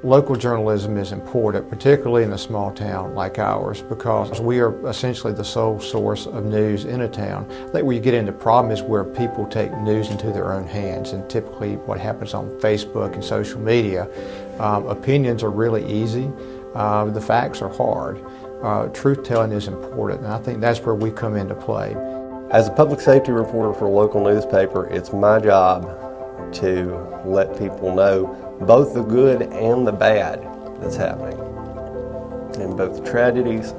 Local journalism is important, particularly in a small town like ours, because we are essentially the sole source of news in a town. I think where you get into problem is where people take news into their own hands, and typically what happens on Facebook and social media. Opinions are really easy, the facts are hard. Truth-telling is important, and I think that's where we come into play. As a public safety reporter for a local newspaper, it's my job to let people know both the good and the bad that's happening, and both the tragedies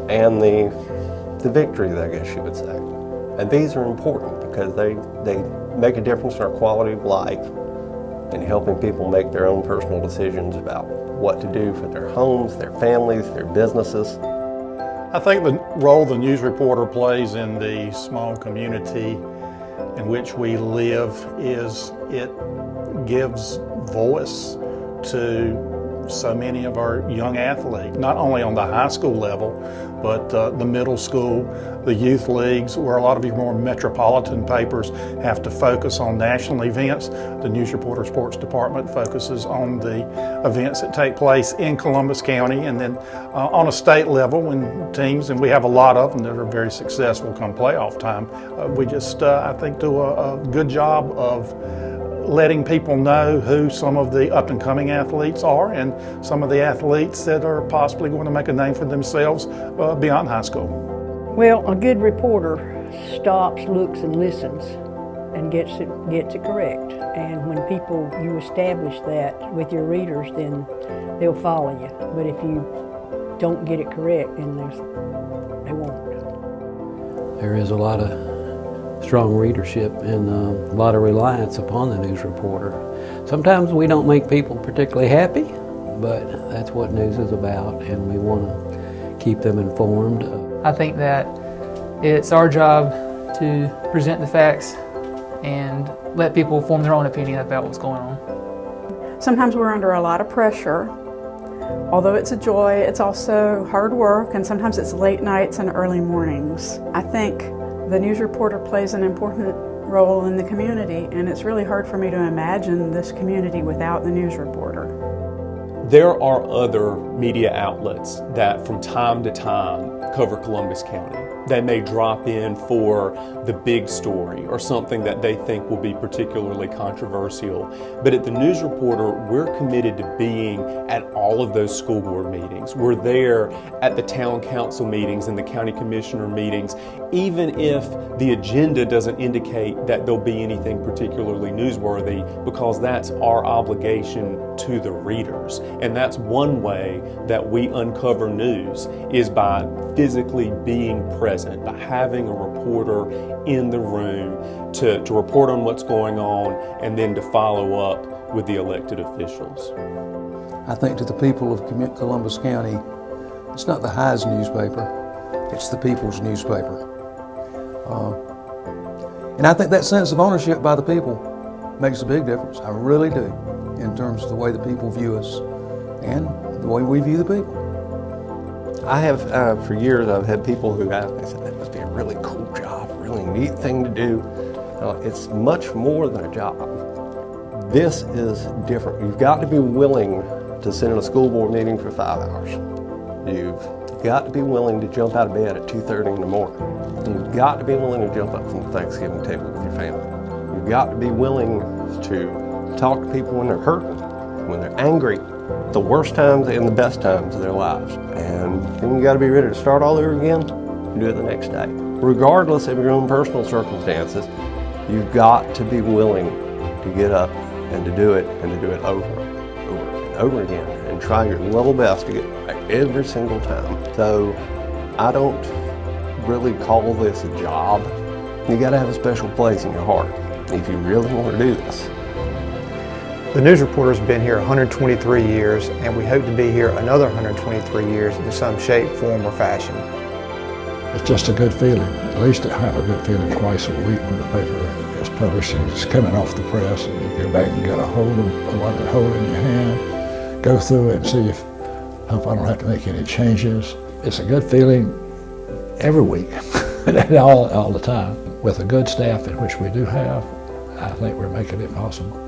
and the victories, I guess you would say. And these are important because they make a difference in our quality of life and helping people make their own personal decisions about what to do for their homes, their families, their businesses. I think the role the news reporter plays in the small community in which we live is it gives voice to so many of our young athletes, not only on the high school level, but the middle school, the youth leagues, where a lot of your more metropolitan papers have to focus on national events. The News Reporter Sports Department focuses on the events that take place in Columbus County, and then on a state level when teams, and we have a lot of them that are very successful come playoff time, we just, I think, do a good job of letting people know who some of the up-and-coming athletes are and some of the athletes that are possibly going to make a name for themselves beyond high school. Well, a good reporter stops, looks, and listens and gets it correct. And when you establish that with your readers, then they'll follow you. But if you don't get it correct, then they won't. There is a lot of strong readership and a lot of reliance upon the news reporter. Sometimes we don't make people particularly happy, but that's what news is about, and we want to keep them informed. I think that it's our job to present the facts and let people form their own opinion about what's going on. Sometimes we're under a lot of pressure. Although it's a joy, it's also hard work, and sometimes it's late nights and early mornings. I think the news reporter plays an important role in the community, and it's really hard for me to imagine this community without the news reporter. There are other media outlets that from time to time cover Columbus County. They may drop in for the big story or something that they think will be particularly controversial. But at the News Reporter, we're committed to being at all of those school board meetings. We're there at the town council meetings and the county commissioner meetings, even if the agenda doesn't indicate that there'll be anything particularly newsworthy, because that's our obligation to the readers. And that's one way that we uncover news, is by physically being present, by having a reporter in the room to report on what's going on and then to follow up with the elected officials. I think to the people of Columbus County, it's not the High's newspaper, it's the people's newspaper. And I think that sense of ownership by the people makes a big difference. I really do, in terms of the way the people view us and the way we view the people. I have, for years, I've had people who ask me, said, that must be a really cool job, a really neat thing to do. It's much more than a job. This is different. You've got to be willing to sit in a school board meeting for 5 hours. You've got to be willing to jump out of bed at 2:30 in the morning. You've got to be willing to jump up from the Thanksgiving table with your family. You've got to be willing to talk to people when they're hurting, when they're angry, the worst times and the best times of their lives. And then you got to be ready to start all over again and do it the next day. Regardless of your own personal circumstances, you've got to be willing to get up and to do it over and over again and try your level best to get it right every single time. So I don't really call this a job. You got to have a special place in your heart if you really want to do this. The News Reporter's been here 123 years, and we hope to be here another 123 years in some shape, form, or fashion. It's just a good feeling. At least I have a good feeling twice a week when the paper is published and it's coming off the press, and you go back and get a hold in your hand, go through it and see if, hope I don't have to make any changes. It's a good feeling every week, all the time. With a good staff, in which we do have, I think we're making it possible.